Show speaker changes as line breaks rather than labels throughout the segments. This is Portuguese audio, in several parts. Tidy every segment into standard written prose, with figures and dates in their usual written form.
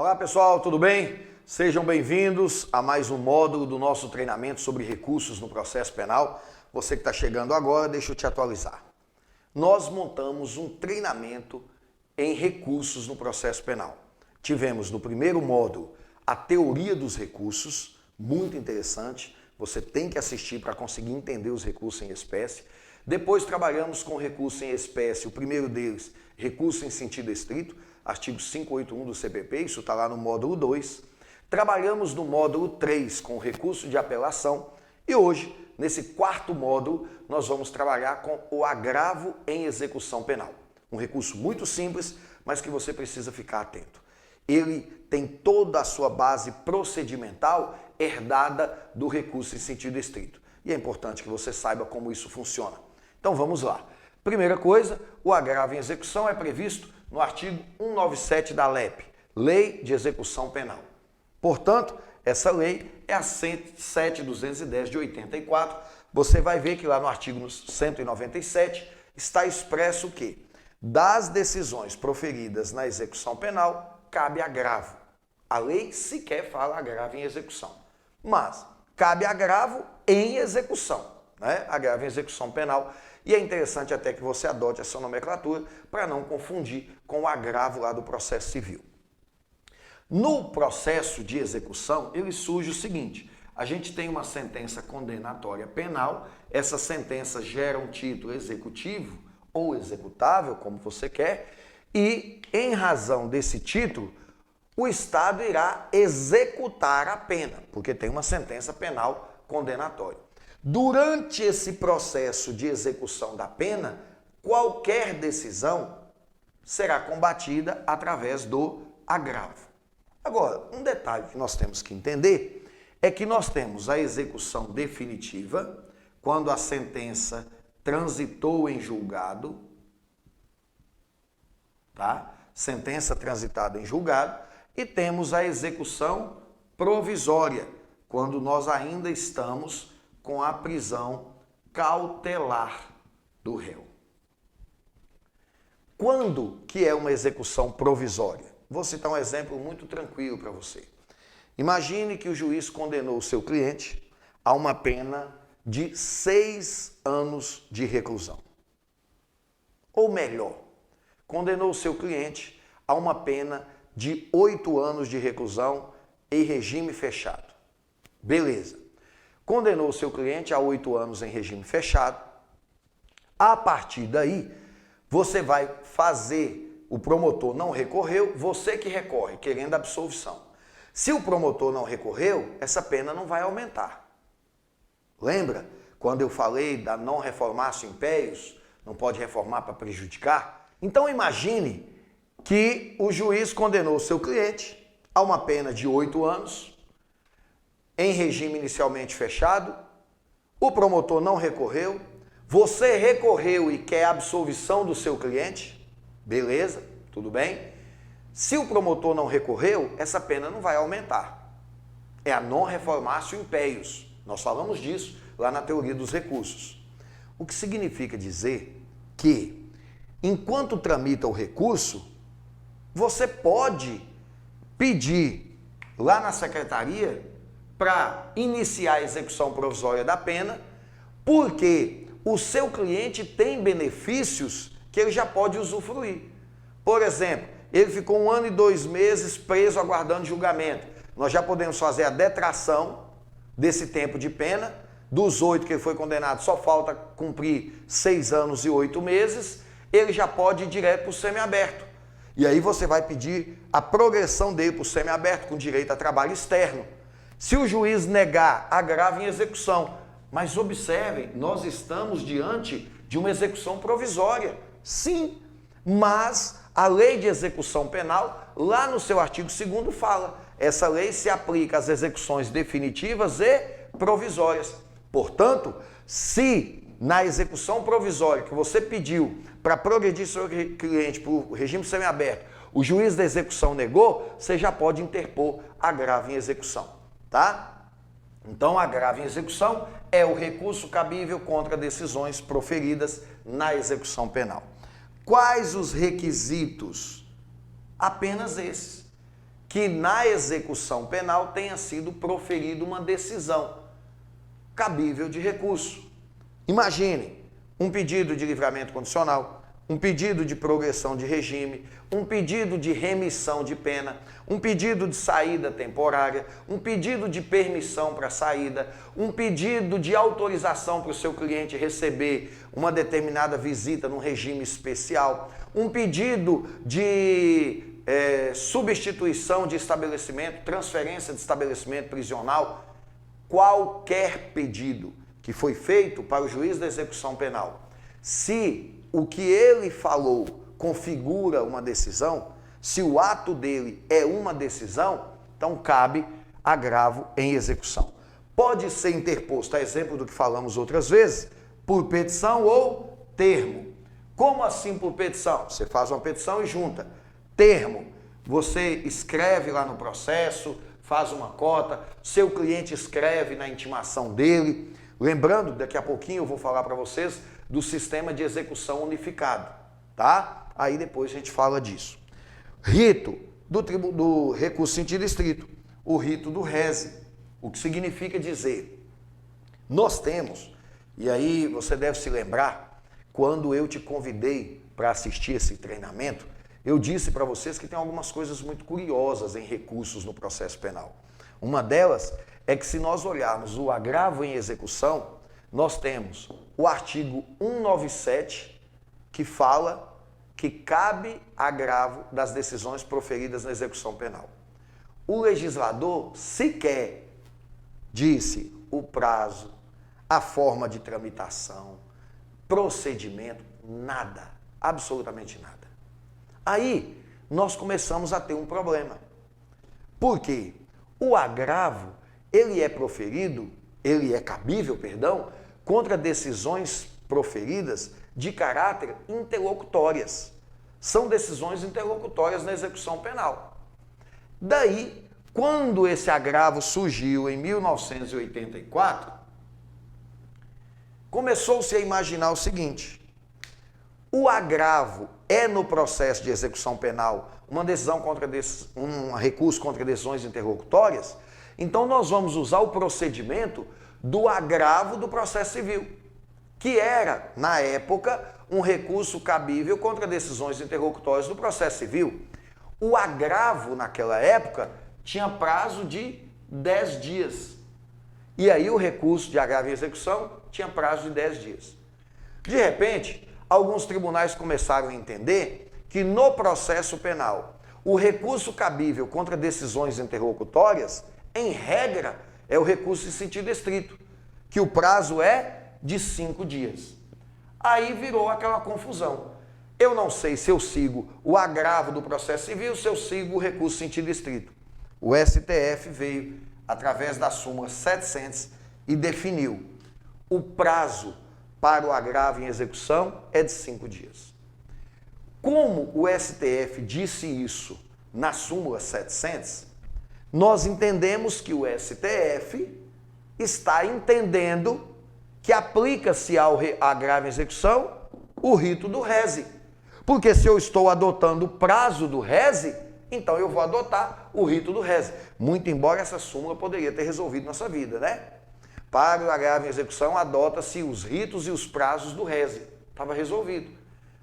Olá pessoal, tudo bem? Sejam bem-vindos a mais um módulo do nosso treinamento sobre recursos no processo penal. Você que está chegando agora, deixa eu te atualizar. Nós montamos um treinamento em recursos no processo penal. Tivemos no primeiro módulo a teoria dos recursos, muito interessante. Você tem que assistir para conseguir entender os recursos em espécie. Depois trabalhamos com recurso em espécie, o primeiro deles, recurso em sentido estrito, artigo 581 do CPP, isso está lá no módulo 2. Trabalhamos no módulo 3 com recurso de apelação e hoje, nesse quarto módulo, nós vamos trabalhar com o agravo em execução penal. Um recurso muito simples, mas que você precisa ficar atento. Ele tem toda a sua base procedimental herdada do recurso em sentido estrito. E é importante que você saiba como isso funciona. Então vamos lá. Primeira coisa, o agravo em execução é previsto no artigo 197 da LEP, Lei de Execução Penal. Portanto, essa lei é a 107.210 de 84. Você vai ver que lá no artigo 197 está expresso o quê? Das decisões proferidas na execução penal, cabe agravo. A lei sequer fala agravo em execução, mas cabe agravo em execução, né? Agravo em execução penal. E é interessante até que você adote essa nomenclatura para não confundir com o agravo lá do processo civil. No processo de execução, ele surge o seguinte: a gente tem uma sentença condenatória penal, essa sentença gera um título executivo ou executável, como você quer, e em razão desse título, o Estado irá executar a pena, porque tem uma sentença penal condenatória. Durante esse processo de execução da pena, qualquer decisão será combatida através do agravo. Agora, um detalhe que nós temos que entender é que nós temos a execução definitiva, quando a sentença transitou em julgado, tá? Sentença transitada em julgado, e temos a execução provisória, quando nós ainda estamos com a prisão cautelar do réu. Quando que é uma execução provisória? Vou citar um exemplo muito tranquilo para você. Imagine que o juiz condenou o seu cliente a uma pena de 6 anos de reclusão. Ou melhor, condenou o seu cliente a uma pena de 8 anos de reclusão em regime fechado. Beleza. Condenou o seu cliente a 8 anos em regime fechado. A partir daí, você vai fazer, o promotor não recorreu, você que recorre, querendo absolvição. Se o promotor não recorreu, essa pena não vai aumentar. Lembra quando eu falei da não reformatio impeius, não pode reformar para prejudicar? Então imagine que o juiz condenou o seu cliente a uma pena de 8 anos, em regime inicialmente fechado, o promotor não recorreu, você recorreu e quer a absolvição do seu cliente, beleza, tudo bem? Se o promotor não recorreu, essa pena não vai aumentar. É a non reformatio impeius. Nós falamos disso lá na teoria dos recursos. O que significa dizer que, enquanto tramita o recurso, você pode pedir lá na secretaria para iniciar a execução provisória da pena, porque o seu cliente tem benefícios que ele já pode usufruir. Por exemplo, ele ficou 1 ano e 2 meses preso aguardando julgamento. Nós já podemos fazer a detração desse tempo de pena. Dos 8 que ele foi condenado, só falta cumprir 6 anos e 8 meses. Ele já pode ir direto para o semiaberto. E aí você vai pedir a progressão dele para o semiaberto com direito a trabalho externo. Se o juiz negar, agravo em execução. Mas observem, nós estamos diante de uma execução provisória. Sim, mas a lei de execução penal, lá no seu artigo 2º, fala: essa lei se aplica às execuções definitivas e provisórias. Portanto, se na execução provisória que você pediu para progredir seu cliente para o regime semiaberto, o juiz da execução negou, você já pode interpor agravo em execução. Tá? Então, agravo em execução é o recurso cabível contra decisões proferidas na execução penal. Quais os requisitos? Apenas esses. que na execução penal tenha sido proferida uma decisão cabível de recurso. Imagine um pedido de livramento condicional, um pedido de progressão de regime, um pedido de remissão de pena, um pedido de saída temporária, um pedido de permissão para saída, um pedido de autorização para o seu cliente receber uma determinada visita num regime especial, um pedido de substituição de estabelecimento, transferência de estabelecimento prisional, qualquer pedido que foi feito para o juiz da execução penal. Se o que ele falou configura uma decisão, se o ato dele é uma decisão, então cabe agravo em execução. Pode ser interposto, a exemplo do que falamos outras vezes, por petição ou termo. Como assim por petição? Você faz uma petição e junta. Termo, você escreve lá no processo, faz uma cota, seu cliente escreve na intimação dele. Lembrando, daqui a pouquinho eu vou falar para vocês do sistema de execução unificado, tá? Aí depois a gente fala disso. Rito do recurso em sentido estrito, o rito do rese, o que significa dizer, nós temos, e aí você deve se lembrar, quando eu te convidei para assistir esse treinamento, eu disse para vocês que tem algumas coisas muito curiosas em recursos no processo penal. Uma delas é que se nós olharmos o agravo em execução, nós temos o artigo 197, que fala que cabe agravo das decisões proferidas na execução penal. O legislador sequer disse o prazo, a forma de tramitação, procedimento, nada, absolutamente nada. Aí nós começamos a ter um problema. Por quê? O agravo, ele é cabível, contra decisões proferidas de caráter interlocutórias. São decisões interlocutórias na execução penal. Daí, quando esse agravo surgiu em 1984, começou-se a imaginar o seguinte: o agravo é no processo de execução penal uma decisão um recurso contra decisões interlocutórias, então nós vamos usar o procedimento do agravo do processo civil, que era, na época, um recurso cabível contra decisões interlocutórias do processo civil. O agravo, naquela época, tinha prazo de 10 dias. E aí o recurso de agravo em execução tinha prazo de 10 dias. De repente, alguns tribunais começaram a entender que no processo penal, o recurso cabível contra decisões interlocutórias, em regra, é o recurso em sentido estrito, que o prazo é de 5 dias. Aí virou aquela confusão. Eu não sei se eu sigo o agravo do processo civil, se eu sigo o recurso em sentido estrito. O STF veio, através da súmula 700, e definiu o prazo para o agravo em execução é de 5 dias. Como o STF disse isso na súmula 700, nós entendemos que o STF está entendendo que aplica-se ao agravo em execução o rito do rese. Porque se eu estou adotando o prazo do rese, então eu vou adotar o rito do rese. Muito embora essa súmula poderia ter resolvido nossa vida, né? Para o agravo em execução, adota-se os ritos e os prazos do rese. Estava resolvido.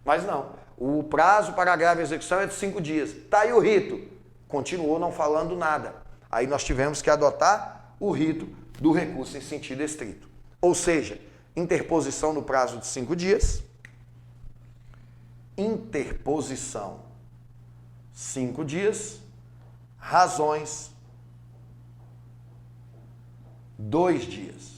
Mas não. O prazo para agravo em execução é de 5 dias. Está aí o rito. Continuou não falando nada. Aí nós tivemos que adotar o rito do recurso em sentido estrito. Ou seja, interposição no prazo de 5 dias. Interposição 5 dias. Razões 2 dias.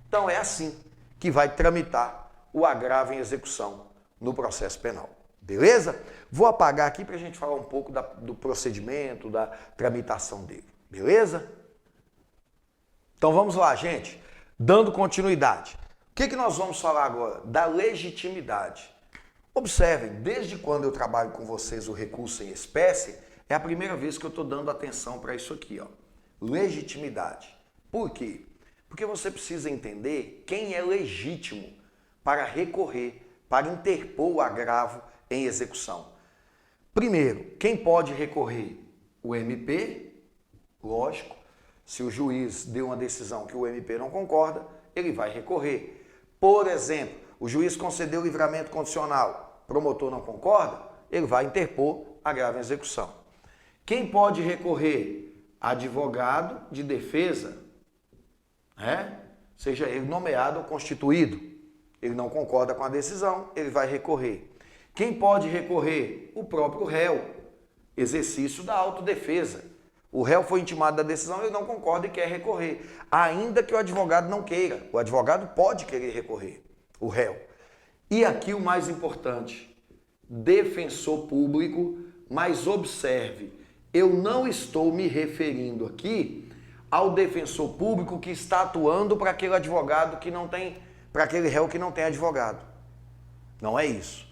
Então é assim que vai tramitar o agravo em execução no processo penal. Beleza? Vou apagar aqui para a gente falar um pouco do procedimento, da tramitação dele. Beleza? Então vamos lá, gente. Dando continuidade. O que nós vamos falar agora? Da legitimidade. Observem, desde quando eu trabalho com vocês o recurso em espécie, é a primeira vez que eu estou dando atenção para isso aqui, ó. Legitimidade. Por quê? Porque você precisa entender quem é legítimo para recorrer, para interpor o agravo em execução. Primeiro, quem pode recorrer? o MP, lógico, se o juiz deu uma decisão que o MP não concorda, ele vai recorrer. Por exemplo, o juiz concedeu livramento condicional, o promotor não concorda, ele vai interpor agravo em execução. Quem pode recorrer? Advogado de defesa, seja ele nomeado ou constituído. Ele não concorda com a decisão, ele vai recorrer. Quem pode recorrer? O próprio réu. Exercício da autodefesa. O réu foi intimado da decisão, ele não concorda e quer recorrer. Ainda que o advogado não queira. O advogado pode querer recorrer, o réu. E aqui o mais importante, defensor público, mas observe, eu não estou me referindo aqui ao defensor público que está atuando para aquele advogado que não tem, para aquele réu que não tem advogado. Não é isso.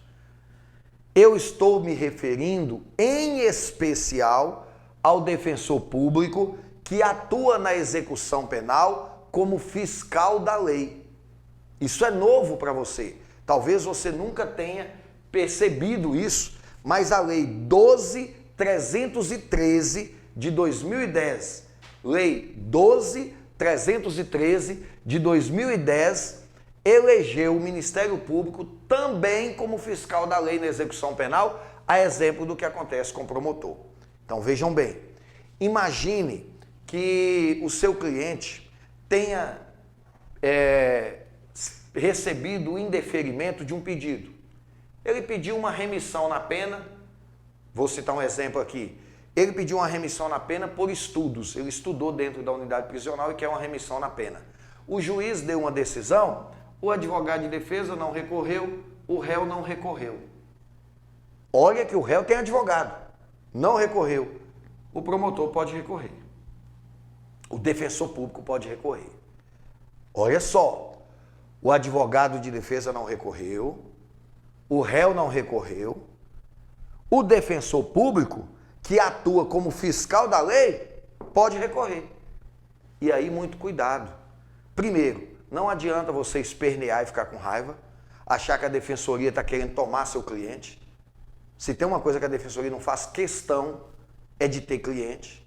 Eu estou me referindo em especial ao defensor público que atua na execução penal como fiscal da lei. Isso é novo para você. Talvez você nunca tenha percebido isso, mas a Lei 12.313 de 2010, Lei 12.313 de 2010, elegeu o Ministério Público também como fiscal da lei na execução penal, a exemplo do que acontece com o promotor. Então vejam bem, imagine que o seu cliente tenha recebido o indeferimento de um pedido. Ele pediu uma remissão na pena, vou citar um exemplo aqui, ele pediu uma remissão na pena por estudos, ele estudou dentro da unidade prisional e quer uma remissão na pena. O juiz deu uma decisão, o advogado de defesa não recorreu, o réu não recorreu. Olha que o réu tem advogado, não recorreu. O promotor pode recorrer. O defensor público pode recorrer. Olha só, o advogado de defesa não recorreu, o réu não recorreu, o defensor público, que atua como fiscal da lei, pode recorrer. E aí, muito cuidado. Primeiro, não adianta você espernear e ficar com raiva, achar que a defensoria está querendo tomar seu cliente. Se tem uma coisa que a defensoria não faz questão, é de ter cliente.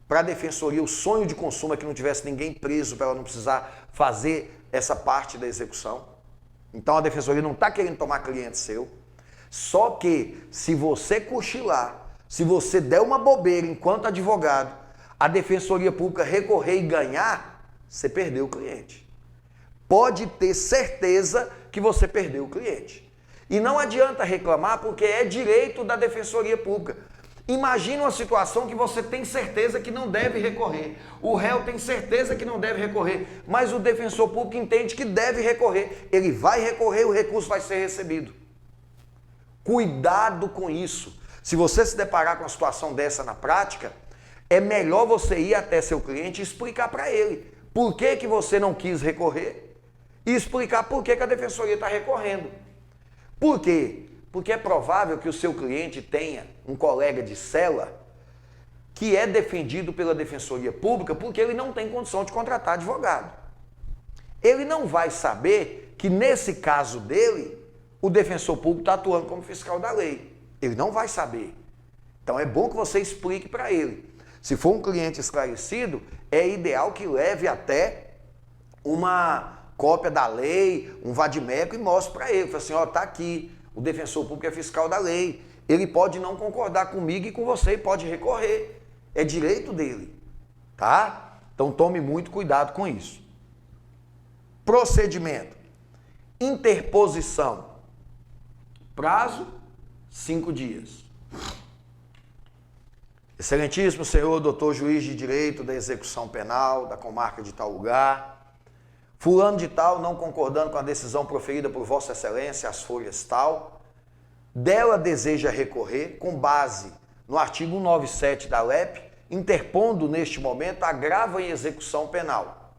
Para a defensoria, o sonho de consumo é que não tivesse ninguém preso para ela não precisar fazer essa parte da execução. Então a defensoria não está querendo tomar cliente seu. Só que se você cochilar, se você der uma bobeira enquanto advogado, a defensoria pública recorrer e ganhar, você perdeu o cliente. Pode ter certeza que você perdeu o cliente. E não adianta reclamar porque é direito da defensoria pública. Imagina uma situação que você tem certeza que não deve recorrer. O réu tem certeza que não deve recorrer, mas o defensor público entende que deve recorrer. Ele vai recorrer, o recurso vai ser recebido. Cuidado com isso. Se você se deparar com uma situação dessa na prática, é melhor você ir até seu cliente e explicar para ele por que você não quis recorrer e explicar por que a defensoria está recorrendo. Por quê? Porque é provável que o seu cliente tenha um colega de cela que é defendido pela defensoria pública porque ele não tem condição de contratar advogado. Ele não vai saber que nesse caso dele, o defensor público está atuando como fiscal da lei. Ele não vai saber. Então é bom que você explique para ele. Se for um cliente esclarecido, é ideal que leve até uma cópia da lei, um vadimeco e mostre para ele. Fala assim, ó, tá aqui, o defensor público é fiscal da lei. Ele pode não concordar comigo e com você e pode recorrer. É direito dele, tá? Então tome muito cuidado com isso. Procedimento. Interposição. Prazo, 5 dias. Excelentíssimo senhor doutor juiz de direito da execução penal da comarca de tal lugar, fulano de tal, não concordando com a decisão proferida por vossa excelência, as folhas tal, dela deseja recorrer com base no artigo 197 da LEP, interpondo neste momento agravo em execução penal.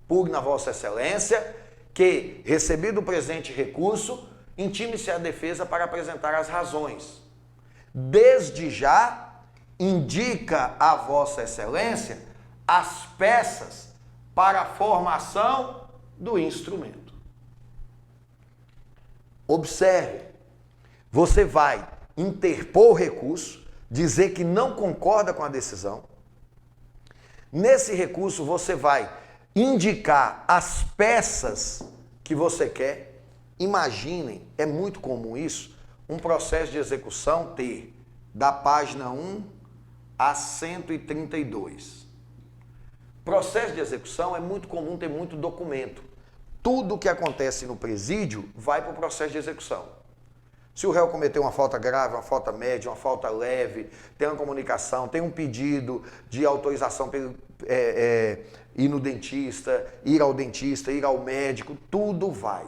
Pugna vossa excelência que, recebido o presente recurso, intime-se a defesa para apresentar as razões. Desde já, indica a vossa excelência as peças para a formação do instrumento. Observe, você vai interpor o recurso dizer que não concorda com a decisão. Nesse recurso você vai indicar as peças que você quer. Imaginem, é muito comum isso, um processo de execução ter da página 1 a 132. Processo de execução é muito comum ter muito documento. Tudo que acontece no presídio vai para o processo de execução. Se o réu cometeu uma falta grave, uma falta média, uma falta leve, tem uma comunicação, tem um pedido de autorização para ir no dentista, ir ao dentista, ir ao médico, tudo vai.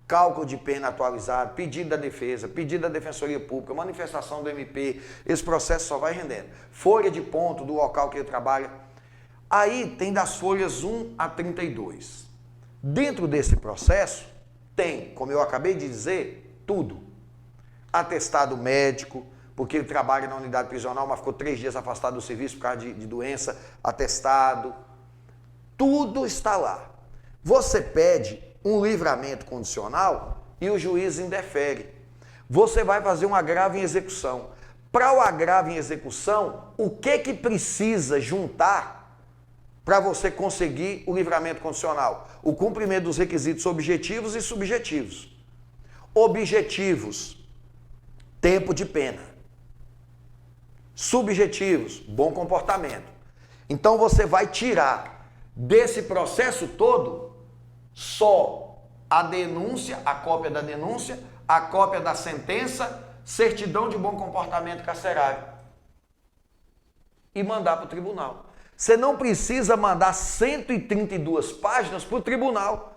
Cálculo de pena atualizado, pedido da defesa, pedido da Defensoria Pública, manifestação do MP, esse processo só vai rendendo. Folha de ponto do local que ele trabalha. Aí tem das folhas 1 a 32. Dentro desse processo tem, como eu acabei de dizer, tudo. Atestado médico, porque ele trabalha na unidade prisional, mas ficou 3 dias afastado do serviço por causa de doença, atestado. Tudo está lá. Você pede um livramento condicional e o juiz indefere. Você vai fazer um agravo em execução. Para o agravo em execução, o que precisa juntar para você conseguir o livramento condicional? O cumprimento dos requisitos objetivos e subjetivos. Objetivos, tempo de pena. Subjetivos, bom comportamento. Então você vai tirar desse processo todo só a denúncia, a cópia da denúncia, a cópia da sentença, certidão de bom comportamento carcerário e mandar para o tribunal. Você não precisa mandar 132 páginas para o tribunal.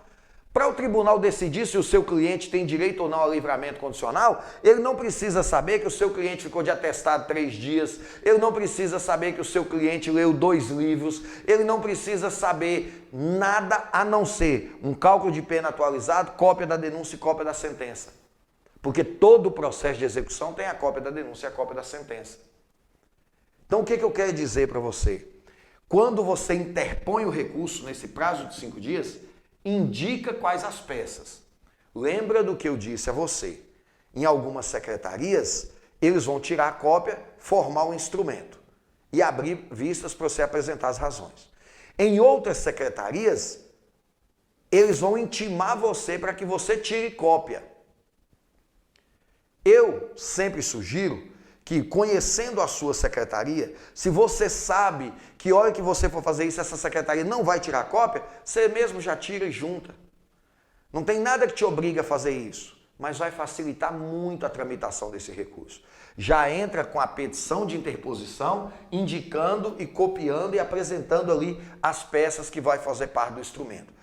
Para o tribunal decidir se o seu cliente tem direito ou não ao livramento condicional, ele não precisa saber que o seu cliente ficou de atestado 3 dias, ele não precisa saber que o seu cliente leu 2 livros, ele não precisa saber nada a não ser um cálculo de pena atualizado, cópia da denúncia e cópia da sentença. Porque todo o processo de execução tem a cópia da denúncia e a cópia da sentença. Então o que eu quero dizer para você? Quando você interpõe o recurso nesse prazo de 5 dias, indica quais as peças. Lembra do que eu disse a você. Em algumas secretarias, eles vão tirar a cópia, formar o instrumento e abrir vistas para você apresentar as razões. Em outras secretarias, eles vão intimar você para que você tire cópia. Eu sempre sugiro que, conhecendo a sua secretaria, se você sabe que a hora que você for fazer isso, essa secretaria não vai tirar cópia, você mesmo já tira e junta. Não tem nada que te obrigue a fazer isso, mas vai facilitar muito a tramitação desse recurso. Já entra com a petição de interposição, indicando e copiando e apresentando ali as peças que vai fazer parte do instrumento.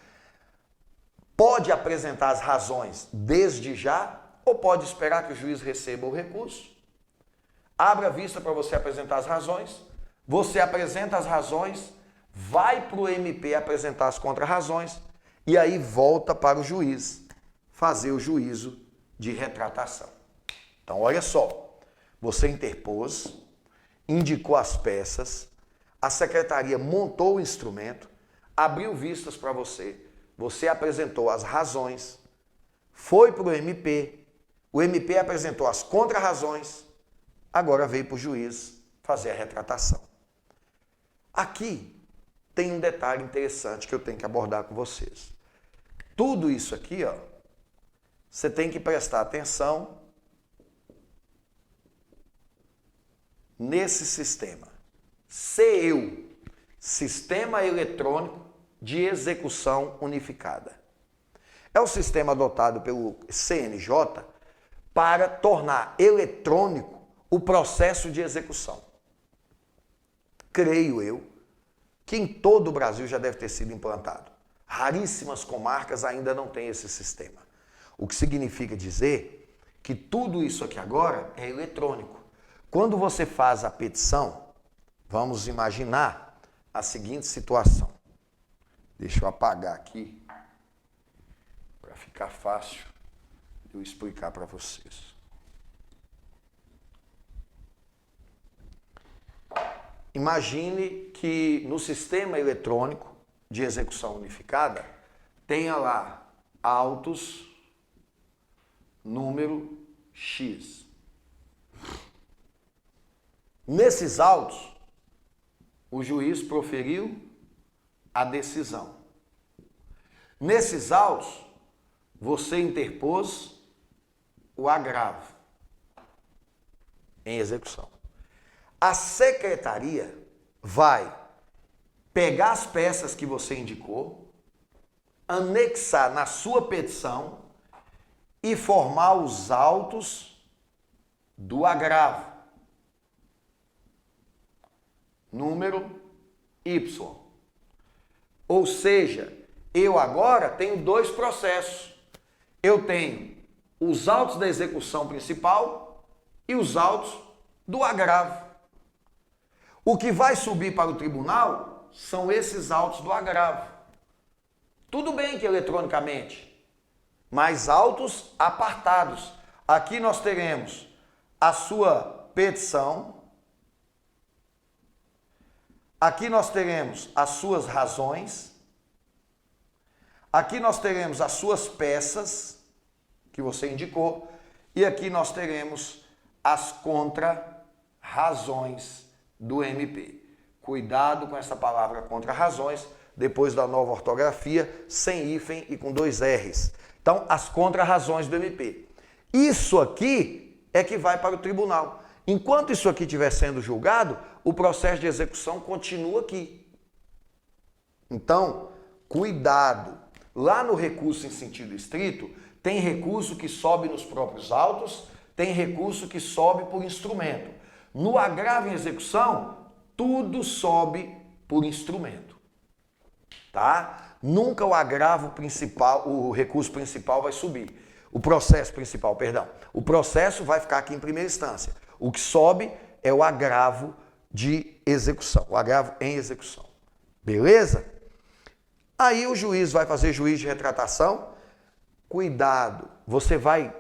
Pode apresentar as razões desde já, ou pode esperar que o juiz receba o recurso. Abra a vista para você apresentar as razões, você apresenta as razões, vai para o MP apresentar as contrarrazões e aí volta para o juiz fazer o juízo de retratação. Então, olha só, você interpôs, indicou as peças, a secretaria montou o instrumento, abriu vistas para você, você apresentou as razões, foi para o MP apresentou as contrarrazões, agora veio para o juiz fazer a retratação. Aqui tem um detalhe interessante que eu tenho que abordar com vocês. Tudo isso aqui, ó, você tem que prestar atenção nesse sistema. CEU, Sistema Eletrônico de Execução Unificada. É o sistema adotado pelo CNJ para tornar eletrônico o processo de execução. Creio eu que em todo o Brasil já deve ter sido implantado. Raríssimas comarcas ainda não têm esse sistema. O que significa dizer que tudo isso aqui agora é eletrônico. Quando você faz a petição, vamos imaginar a seguinte situação. Deixa eu apagar aqui para ficar fácil de eu explicar para vocês. Imagine que no sistema eletrônico de execução unificada tenha lá autos número X. Nesses autos, o juiz proferiu a decisão. Nesses autos, você interpôs o agravo em execução. A secretaria vai pegar as peças que você indicou, anexar na sua petição e formar os autos do agravo. Número Y. Ou seja, eu agora tenho dois processos. Eu tenho os autos da execução principal e os autos do agravo. O que vai subir para o tribunal são esses autos do agravo. Tudo bem que eletronicamente, mas autos apartados. Aqui nós teremos a sua petição, aqui nós teremos as suas razões, aqui nós teremos as suas peças que você indicou e aqui nós teremos as contra-razões do MP. Cuidado com essa palavra contra-razões, depois da nova ortografia, sem hífen e com 2 R's. Então, as contra-razões do MP. Isso aqui é que vai para o tribunal. Enquanto isso aqui estiver sendo julgado, o processo de execução continua aqui. Então, cuidado. Lá no recurso em sentido estrito, tem recurso que sobe nos próprios autos, tem recurso que sobe por instrumento. No agravo em execução, tudo sobe por instrumento. Tá? Nunca o agravo principal, o recurso principal vai subir. O processo principal, perdão. O processo vai ficar aqui em primeira instância. O que sobe é o agravo de execução, o agravo em execução. Beleza? Aí o juiz vai fazer juízo de retratação. Cuidado, você vai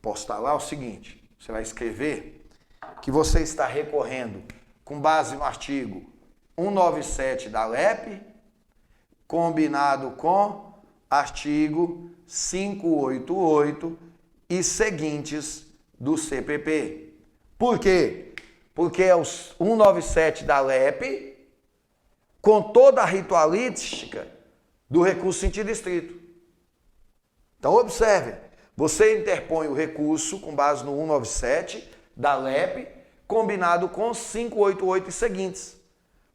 postar lá o seguinte, você vai escrever que você está recorrendo com base no artigo 197 da LEP, combinado com artigo 588 e seguintes do CPP. Por quê? Porque é o 197 da LEP com toda a ritualística do recurso sentido estrito. Então, observe, você interpõe o recurso com base no 197 da LEP, combinado com 588 e seguintes.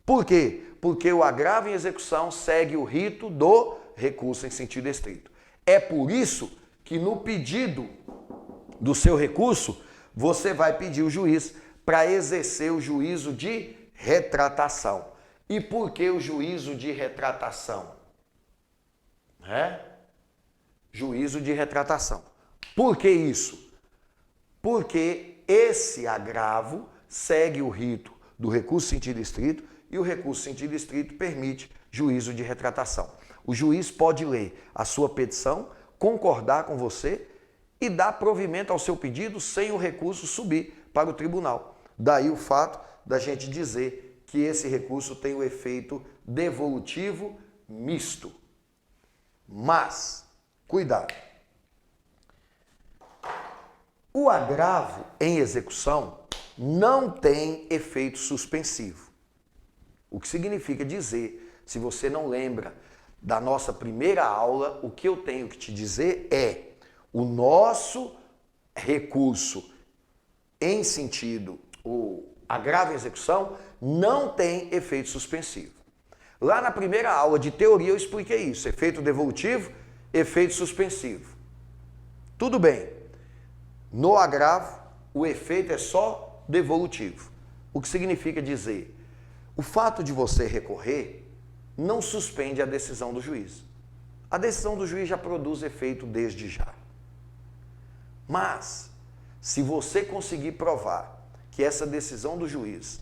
Por quê? Porque o agravo em execução segue o rito do recurso em sentido estrito. É por isso que no pedido do seu recurso, você vai pedir o juiz para exercer o juízo de retratação. E por que o juízo de retratação? Juízo de retratação. Por que isso? Porque esse agravo segue o rito do recurso sentido estrito e o recurso sentido estrito permite juízo de retratação. O juiz pode ler a sua petição, concordar com você e dar provimento ao seu pedido sem o recurso subir para o tribunal. Daí o fato da gente dizer que esse recurso tem o efeito devolutivo misto. Mas, cuidado. O agravo em execução não tem efeito suspensivo. O que significa dizer, se você não lembra da nossa primeira aula, o que eu tenho que te dizer é: o nosso recurso em sentido, o agravo em execução, não tem efeito suspensivo. Lá na primeira aula de teoria eu expliquei isso: efeito devolutivo, efeito suspensivo. Tudo bem. No agravo, o efeito é só devolutivo. O que significa dizer, o fato de você recorrer não suspende a decisão do juiz. A decisão do juiz já produz efeito desde já. Mas, se você conseguir provar que essa decisão do juiz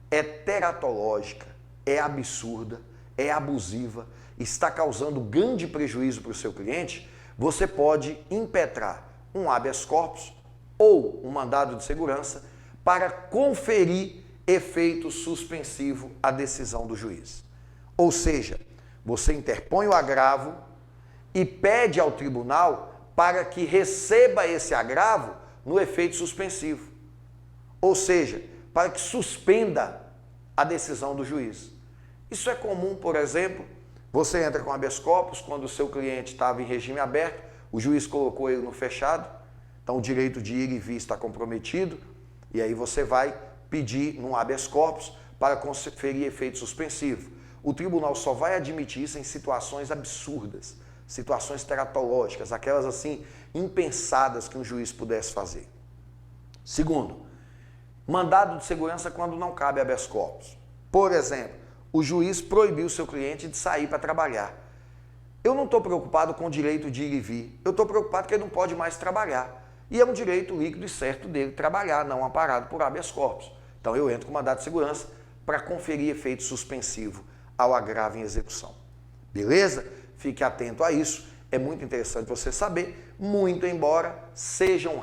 é teratológica, é absurda, é abusiva, está causando grande prejuízo para o seu cliente, você pode impetrar um habeas corpus ou um mandado de segurança para conferir efeito suspensivo à decisão do juiz. Ou seja, você interpõe o agravo e pede ao tribunal para que receba esse agravo no efeito suspensivo. ou seja, para que suspenda a decisão do juiz. Isso é comum, por exemplo, você entra com habeas corpus quando o seu cliente estava em regime aberto, o juiz colocou ele no fechado, então o direito de ir e vir está comprometido, e aí você vai pedir num habeas corpus para conferir efeito suspensivo. O tribunal só vai admitir isso em situações absurdas, situações teratológicas, aquelas assim impensadas que um juiz pudesse fazer. Segundo, mandado de segurança quando não cabe habeas corpus. Por exemplo, o juiz proibiu o seu cliente de sair para trabalhar. Eu não estou preocupado com o direito de ir e vir, eu estou preocupado que ele não pode mais trabalhar. E é um direito líquido e certo dele trabalhar, não amparado por habeas corpus. Então eu entro com mandado de segurança para conferir efeito suspensivo ao agravo em execução. Beleza? Fique atento a isso. É muito interessante você saber, muito embora sejam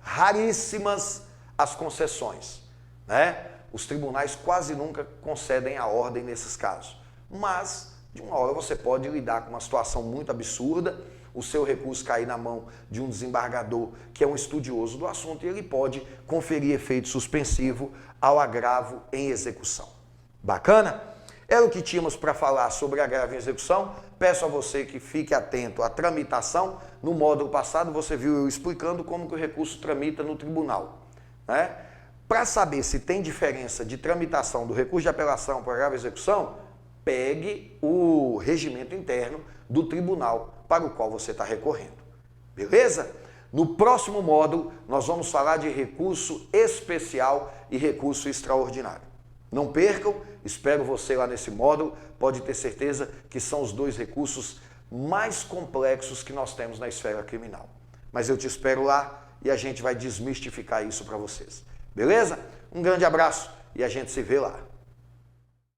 raríssimas as concessões, né? Os tribunais quase nunca concedem a ordem nesses casos. Mas, de uma hora você pode lidar com uma situação muito absurda, o seu recurso cair na mão de um desembargador que é um estudioso do assunto e ele pode conferir efeito suspensivo ao agravo em execução. Bacana? Era o que tínhamos para falar sobre agravo em execução. Peço a você que fique atento à tramitação. No módulo passado você viu eu explicando como que o recurso tramita no tribunal, né? Para saber se tem diferença de tramitação do recurso de apelação para agravo em execução, pegue o regimento interno do tribunal para o qual você está recorrendo. Beleza? No próximo módulo, nós vamos falar de recurso especial e recurso extraordinário. Não percam, espero você lá nesse módulo. Pode ter certeza que são os dois recursos mais complexos que nós temos na esfera criminal. Mas eu te espero lá e a gente vai desmistificar isso para vocês. Beleza? Um grande abraço e a gente se vê lá.